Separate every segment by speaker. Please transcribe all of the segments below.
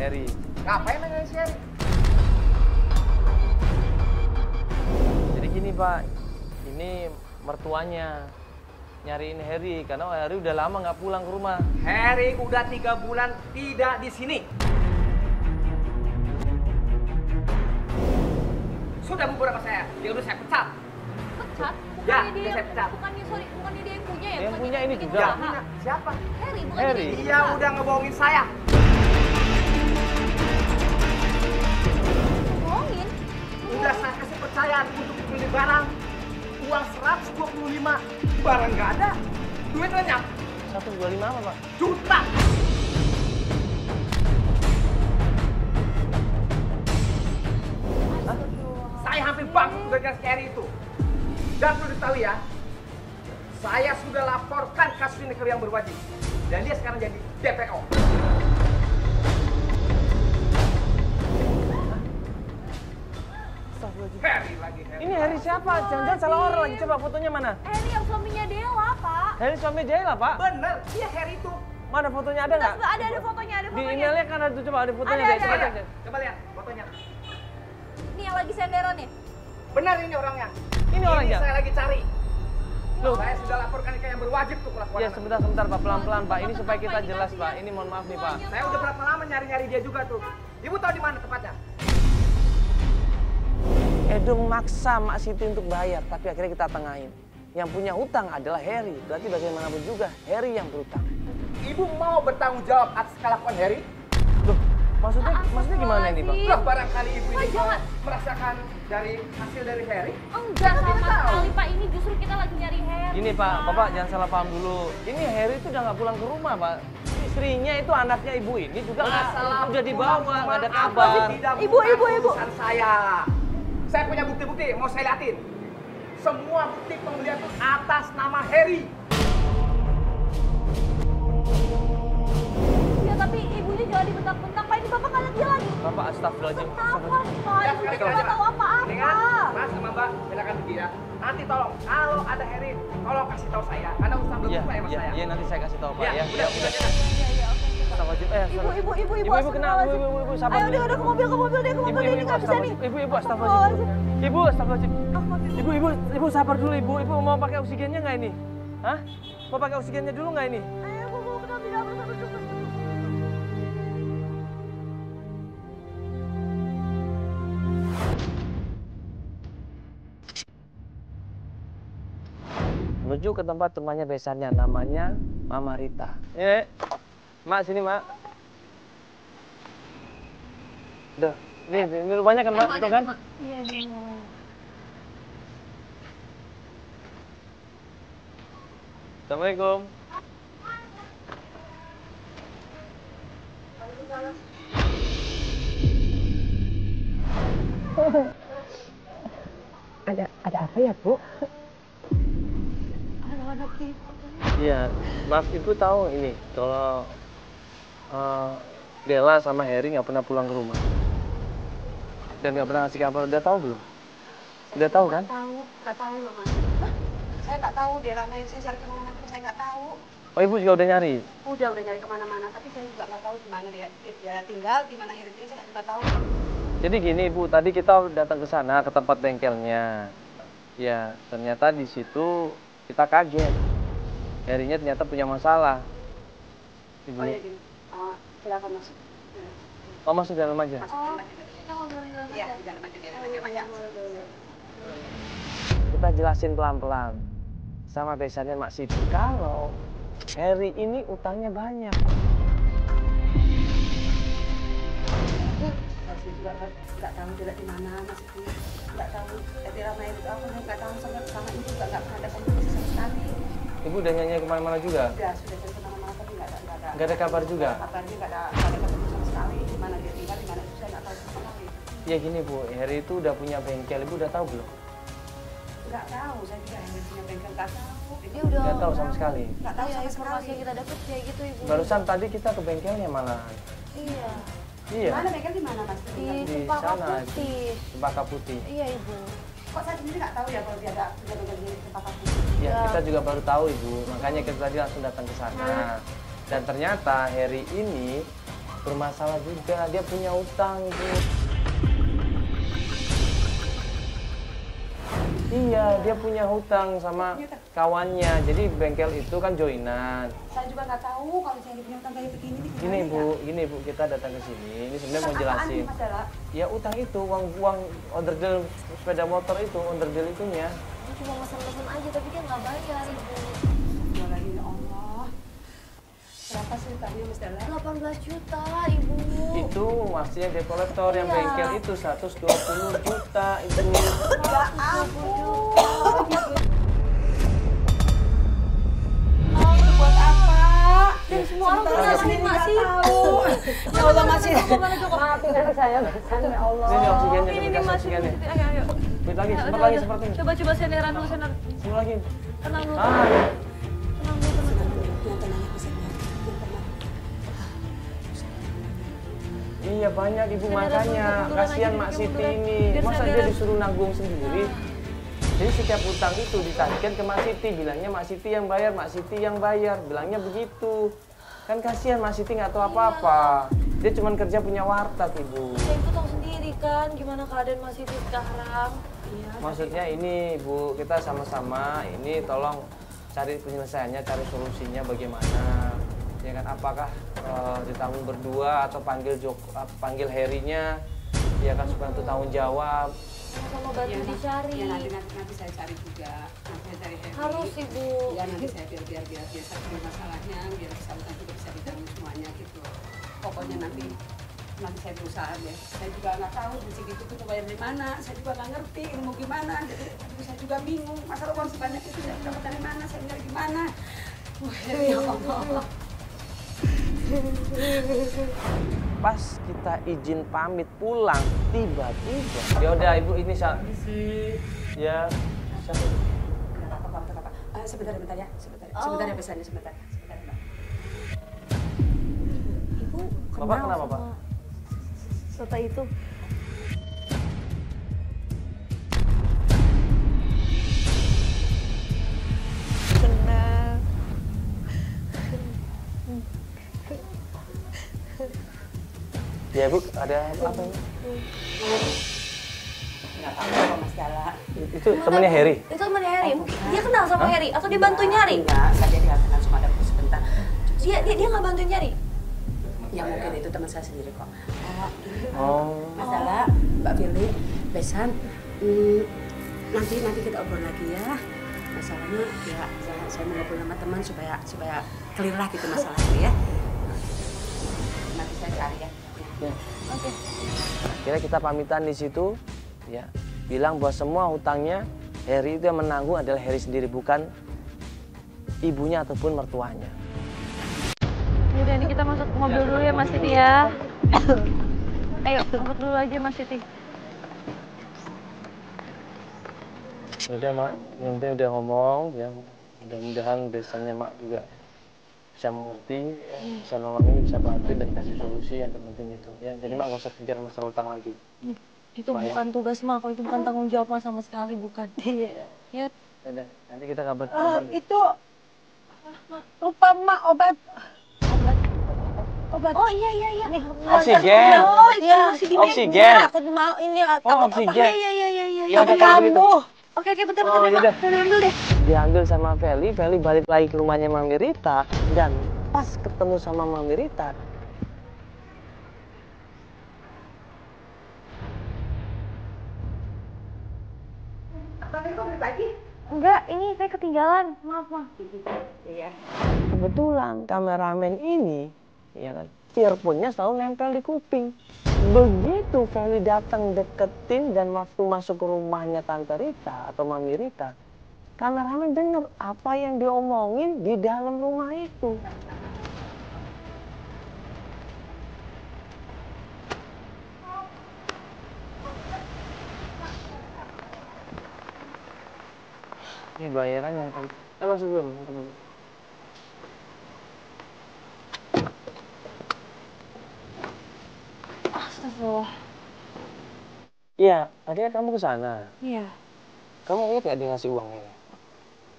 Speaker 1: Harry.
Speaker 2: Ngapain nanya si Harry?
Speaker 1: Jadi gini Pak, ini mertuanya nyariin Harry karena Harry udah lama nggak pulang ke rumah.
Speaker 2: Harry udah 3 bulan tidak di sini. Sudah bubur sama saya, dia udah saya pecat.
Speaker 3: Pecat?
Speaker 2: Ya,
Speaker 3: Bukannya
Speaker 2: udah saya pecat.
Speaker 3: Bukannya dia yang punya ya?
Speaker 1: Yang
Speaker 3: Bukannya
Speaker 1: punya
Speaker 3: dia
Speaker 1: ini
Speaker 3: bikin
Speaker 1: juga.
Speaker 3: usaha?
Speaker 2: Siapa?
Speaker 3: Harry, bukan
Speaker 1: Harry.
Speaker 3: dia yang
Speaker 2: Dia
Speaker 3: usaha.
Speaker 2: udah ngebohongin saya.
Speaker 3: Bohongin?
Speaker 2: Udah saya kasih percayaan untuk beli barang. Uang 125, barang nggak ada. Duit lenyap,
Speaker 1: 125 apa Pak?
Speaker 2: juta. Saya hampir bangkrut gara-gara si Harry itu. Dan perlu diketahui ya, saya sudah laporkan kasus ini ke yang berwajib. Dan dia sekarang jadi DPO. Harry lagi, Harry.
Speaker 1: Ini Harry siapa? Jangan-jangan salah orang lagi. Coba fotonya mana?
Speaker 3: Harry yang suaminya Dela, Pak.
Speaker 1: Harry suami Jayla Pak.
Speaker 2: Bener, dia Harry itu.
Speaker 1: Mana fotonya ada nggak?
Speaker 3: Ada fotonya, ada
Speaker 1: Di
Speaker 3: fotonya.
Speaker 1: emailnya kan ada tuh, coba ada fotonya.
Speaker 3: Ada,
Speaker 1: deh. Coba
Speaker 3: ada.
Speaker 1: cek.
Speaker 2: Coba lihat fotonya.
Speaker 3: Ini yang lagi senderan nih.
Speaker 2: Benar ini orangnya.
Speaker 1: Ini orangnya?
Speaker 2: Saya lagi cari.
Speaker 1: Loh.
Speaker 2: Saya sudah laporkan ke yang berwajib tuh kelakuan.
Speaker 1: Ya
Speaker 2: anak.
Speaker 1: sebentar Pak, pelan-pelan Pak. Ini
Speaker 3: Tentang
Speaker 1: supaya kita
Speaker 3: apa ini
Speaker 1: jelas
Speaker 3: kasih
Speaker 1: Pak.
Speaker 3: ya?
Speaker 1: Ini mohon maaf nih Pak.
Speaker 2: Saya udah berapa lama nyari-nyari dia juga tuh. Ibu tahu di mana tepatnya?
Speaker 1: Edung maksa Mak Siti untuk bayar, tapi akhirnya kita tengahin. Yang punya utang adalah Harry. Berarti bagaimanapun juga Harry yang berutang.
Speaker 2: Ibu mau bertanggung jawab atas kelakuan Harry?
Speaker 1: Loh, maksudnya gimana ini Bang?
Speaker 2: Lah barangkali ibu
Speaker 3: Pak,
Speaker 2: ini
Speaker 3: jangan.
Speaker 2: merasakan dari hasil dari Harry?
Speaker 3: Enggak
Speaker 2: Kan
Speaker 3: sama
Speaker 2: tidak tahu.
Speaker 3: sekali, Pak. Ini justru kita lagi nyari Harry.
Speaker 1: Gini Pak, Bapak jangan salah paham dulu. Ini Harry itu udah nggak pulang ke rumah Pak. Istrinya itu anaknya ibu ini juga udah dibawa, nggak ada kabar.
Speaker 3: Ibu.
Speaker 2: Urusan saya. Saya punya bukti-bukti, mau saya liatin. Semua bukti pembelian itu atas nama Harry.
Speaker 3: Ya, tapi ibunya jangan dibentak-bentak, Pak. Ini Bapak nggak lihat dia lagi.
Speaker 1: Bapak astagfirullahaladzim.
Speaker 3: Kenapa, Pak?
Speaker 2: Ya,
Speaker 3: Ibunya
Speaker 2: sekali-kali
Speaker 3: nggak
Speaker 2: aja,
Speaker 3: tahu
Speaker 2: Pak.
Speaker 3: apa-apa.
Speaker 2: Mendingan Mas sama Mbak silakan pergi ya. Nanti tolong, kalau ada Harry, tolong kasih tahu saya. Karena urusan belum
Speaker 1: Iya,
Speaker 2: selesai sama saya.
Speaker 1: iya nanti saya kasih tahu Pak
Speaker 2: Ya,
Speaker 1: ya.
Speaker 2: udah.
Speaker 3: Iya, oke.
Speaker 1: Astagfirullahaladzim.
Speaker 3: Ibu,
Speaker 1: kenal, ibu, sabar.
Speaker 3: Ayo, udah ke mobil deh, ke mobil deh. Ini nggak bisa nih.
Speaker 1: Ibu, astagfirullahaladzim. Ibu, astagfirullahaladzim. Ibu sabar dulu ibu. Ibu mau pakai oksigennya nggak ini? Hah? Mau pakai oksigennya dulu nggak ini?
Speaker 3: Ayo, aku kenal tidak bersama dokter.
Speaker 1: Menuju ke tempat temannya besannya, namanya Mama Rita. Mak sini Mak. Duh, ini rumahnya kan Mak, itu kan?
Speaker 3: Iya.
Speaker 1: Assalamualaikum.
Speaker 4: Ada apa ya, Bu?
Speaker 3: Anak-anak itu.
Speaker 1: Iya, maaf Ibu tahu ini kalau Della sama Harry nggak pernah pulang ke rumah dan nggak pernah ngasih kabar. Udah tahu belum? Udah tahu kan?
Speaker 4: Nggak tahu loh, Mas. Hah? Saya nggak tahu dia ramai, saya cari kemana-mana, saya nggak tahu.
Speaker 1: Oh Ibu juga udah nyari.
Speaker 4: Udah nyari kemana-mana, tapi saya juga nggak tahu di mana dia tinggal, di mana Harry saya nggak tahu.
Speaker 1: Jadi gini Ibu, tadi kita datang ke sana ke tempat bengkelnya. Ya, ternyata di situ kita kaget. Harry-nya ternyata punya masalah. Ibu.
Speaker 4: Oh ya gini, silakan masuk.
Speaker 1: Oh masuk dalam aja.
Speaker 4: Iya, di dalam aja dia.
Speaker 1: Kita jelasin pelan-pelan sama besannya Mak Siti kalau Harry ini utangnya banyak.
Speaker 4: Saya juga nggak tahu dia di mana, Mas. Nggak tahu dia ramai itu apa, nggak tahu sama ini juga nggak pernah ada komunikasi sama sekali.
Speaker 1: Ibu udah nyanyi kemana-mana juga?
Speaker 4: Sudah cari kemana-mana tapi nggak ada.
Speaker 1: Nggak ada kabar juga?
Speaker 4: Kabarnya nggak ada kabar sama sekali. Di mana dia tinggal, di mana itu saya nggak tahu sama sekali.
Speaker 1: Ya gini Bu, Harry itu udah punya bengkel. Ibu udah tahu belum?
Speaker 4: Nggak tahu, saya juga yang punya bengkel nggak tahu.
Speaker 3: Dia udah
Speaker 1: Nggak tahu sama sekali.
Speaker 4: Nggak tahu
Speaker 3: Iya,
Speaker 4: sama
Speaker 3: informasi
Speaker 4: sekali.
Speaker 3: yang kita dapat kayak gitu, Ibu.
Speaker 1: Barusan tadi kita ke bengkelnya malah.
Speaker 3: Iya.
Speaker 1: Iya.
Speaker 4: Mana bengkel di mana, Mas?
Speaker 3: Di
Speaker 1: Di
Speaker 3: Cempaka
Speaker 1: sana.
Speaker 3: Putih.
Speaker 1: Cempaka Putih.
Speaker 3: Iya, Ibu.
Speaker 4: Kok saya sendiri nggak tahu ya kalau dia ada bengkel di Cempaka Putih?
Speaker 1: Ya,
Speaker 3: Ya.
Speaker 1: kita juga baru tahu Ibu. Makanya kita tadi langsung datang ke sana. Dan ternyata Harry ini bermasalah juga, dia punya utang, Bu. Iya, dia punya hutang sama kawannya. Jadi bengkel itu kan joinan.
Speaker 4: Saya juga nggak tahu kalau saya punya utang kayak begini.
Speaker 1: Gini bu, kita datang ke sini. Ini sebenarnya mau
Speaker 4: Utang apaan
Speaker 1: jelasin.
Speaker 4: nih, Mas Dala?
Speaker 1: Ya utang itu, uang onderdil sepeda motor itu, onderdil itunya.
Speaker 3: Aku cuma mesen-mesen aja, tapi dia nggak bayar, Ibu.
Speaker 4: Ya lagi, ya Allah. Berapa sih utangnya, Mas Dala?
Speaker 3: 18 juta, Ibu.
Speaker 1: Itu maksudnya debt collector yang
Speaker 3: Iya.
Speaker 1: bengkel itu 120 juta itu.
Speaker 4: Ya ampun. Itu buat apa?
Speaker 3: Dan semua orang
Speaker 4: Sebentar,
Speaker 3: bisa
Speaker 4: saya sendiri
Speaker 3: terima
Speaker 4: nggak
Speaker 3: sih.
Speaker 4: tahu. Ya Allah, masih.
Speaker 3: Maafin anak saya, Besan, ya Allah.
Speaker 1: Ini oksigennya,
Speaker 3: Ini
Speaker 1: dikasih
Speaker 3: masih.
Speaker 1: oksigennya.
Speaker 3: Ayo, ayo.
Speaker 1: Seperti lagi,
Speaker 3: Ayo,
Speaker 1: seperti
Speaker 3: ayo,
Speaker 1: lagi,
Speaker 3: ayo.
Speaker 1: seperti ini.
Speaker 3: Coba senderan dulu, senderan.
Speaker 1: Seperti lagi.
Speaker 3: Tenang dulu.
Speaker 1: Ah, ya.
Speaker 3: Tenang dulu, tenang.
Speaker 4: Yang tenang ya, Mas Dala. Yang tenang.
Speaker 1: Iya banyak ibu,
Speaker 3: Senderan
Speaker 1: makanya
Speaker 3: dulu, munduran
Speaker 1: kasihan
Speaker 3: aja,
Speaker 1: Mak
Speaker 3: dikit
Speaker 1: Siti
Speaker 3: munduran.
Speaker 1: ini.
Speaker 3: Biar
Speaker 1: Masa dia
Speaker 3: senderan.
Speaker 1: disuruh nanggung sendiri? Jadi setiap utang itu ditagihkan ke Mak Siti, bilangnya Mak Siti yang bayar, Mak Siti yang bayar, bilangnya begitu. Kan kasihan Mak Siti nggak tahu apa-apa. Dia cuma kerja punya warteg ibu.
Speaker 3: Ya, Ibu tahu sendiri kan gimana keadaan Mas Siti sekarang.
Speaker 4: Iya.
Speaker 1: Maksudnya ini Bu, kita sama-sama ini tolong cari penyelesaiannya, cari solusinya bagaimana. Ya kan, apakah ditanggung berdua atau panggil Harry-nya, ya kan, supaya untuk tanggung jawab.
Speaker 3: Sama-sama bantu
Speaker 4: Ya,
Speaker 3: dicari.
Speaker 4: Ya, nanti saya cari juga. Nanti saya cari Happy.
Speaker 3: Harus, Ibu.
Speaker 4: Ya nanti saya biar satu masalahnya, biar utang juga bisa ditanggung semuanya gitu. Pokoknya nanti saya berusaha deh. Saya juga nggak tahu duit gitu tuh bayar di mana. Saya juga nggak ngerti ilmu gimana. Jadi saya juga bingung. Masalah uang sebanyak itu saya dapat dari mana? Saya nyari gimana? Wah, ya Allah.
Speaker 1: Pas kita izin pamit pulang, tiba-tiba. Ya udah ibu, ini ya.
Speaker 4: Nggak apa-apa, nggak apa-apa. Sebentar ya. Sebentar ya pesannya, sebentar. Sebentar, Mbak.
Speaker 3: Ibu
Speaker 1: Bapak
Speaker 3: kenal
Speaker 1: kenapa,
Speaker 3: sama
Speaker 1: Pak?
Speaker 3: Bapak itu. Kenal.
Speaker 1: Ya bu, ada apa ini?
Speaker 4: Nggak apa-apa, Mas Dala.
Speaker 1: Itu temannya Harry.
Speaker 3: Itu temannya Harry. Dia kenal sama Harry atau dia bantuin nyari?
Speaker 4: Enggak, saya dia kenal sama ada sebentar.
Speaker 3: Dia nggak bantuin nyari.
Speaker 4: Ya mungkin itu teman saya sendiri kok.
Speaker 1: Oh.
Speaker 4: Masalah Mbak Firly, Besan, nanti kita obrol lagi ya. Masalahnya ya saya mau ngobrol sama teman supaya clear lah gitu masalahnya ya. Nanti saya cari ya.
Speaker 1: Ya.
Speaker 3: Oke.
Speaker 1: Akhirnya kita pamitan di situ, ya. Bilang bahwa semua hutangnya Harry itu yang menanggung adalah Harry sendiri, bukan ibunya ataupun mertuanya.
Speaker 3: Yaudah, ini kita masuk ke mobil dulu ya, Mas Siti ya. Ayo, masuk dulu aja, Mas Siti.
Speaker 1: Udah mak, yang penting udah ngomong, ya. Mudah-mudahan besannya mak juga bisa mengerti, bisa nolongin, bisa bantu dan kasih solusi yang terpenting itu. Ya, jadi mak nggak usah kejar masalah utang lagi.
Speaker 3: Itu bukan tugas Mak, itu bukan tanggung jawab Mak sama sekali, bukan. Iya. Ya,
Speaker 1: Udah, nanti kita kabar.
Speaker 5: Itu lupa Mak obat.
Speaker 3: oh iya. Nih,
Speaker 1: Oksigen.
Speaker 5: Oh iya,
Speaker 1: Oksigen.
Speaker 5: aku mau ini
Speaker 1: Oh, oksigen.
Speaker 3: Iya.
Speaker 1: Ya udah kalau gitu.
Speaker 3: Oke, bentar,
Speaker 1: Oh,
Speaker 3: Mak.
Speaker 1: yaudah.
Speaker 3: Ambil deh.
Speaker 1: Diambil sama Feli balik lagi ke rumahnya Mami Rita, dan pas ketemu sama Mami Rita,
Speaker 3: Enggak, ini saya ketinggalan. Maaf, Mak.
Speaker 4: Iya.
Speaker 1: kebetulan kameramen ini, ya kan, earphone-nya selalu nempel di kuping. Begitu Feli datang deketin dan waktu masuk ke rumahnya Tante Rita atau Mami Rita, kameramen dengar apa yang diomongin di dalam rumah itu. Ini bayarannya. Masuk dulu.
Speaker 3: Astagfirullah.
Speaker 1: Iya, tadi kan kamu ke sana.
Speaker 3: Iya.
Speaker 1: Kamu ingat nggak dia ngasih uang ini?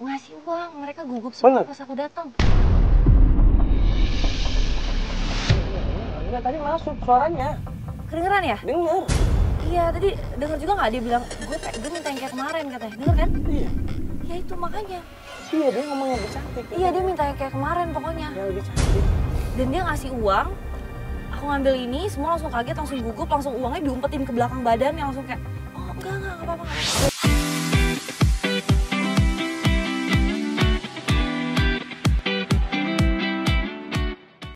Speaker 3: Ngasih uang, mereka gugup
Speaker 1: Bener?
Speaker 3: semua pas aku datang.
Speaker 1: juga tadi masuk suaranya.
Speaker 3: Kedengeran ya?
Speaker 1: Denger.
Speaker 3: Iya, tadi denger juga nggak dia bilang, gue minta yang kayak kemarin katanya. Denger kan?
Speaker 1: Iya.
Speaker 3: Ya itu makanya.
Speaker 1: Iya, dia ngomong yang lebih cantik.
Speaker 3: Iya, dia minta yang kayak kemarin pokoknya.
Speaker 1: Yang lebih cantik.
Speaker 3: Dan dia ngasih uang, aku ngambil ini, semua langsung kaget, langsung gugup, langsung uangnya diumpetin ke belakang badan, yang langsung kayak, oh enggak apa-apa.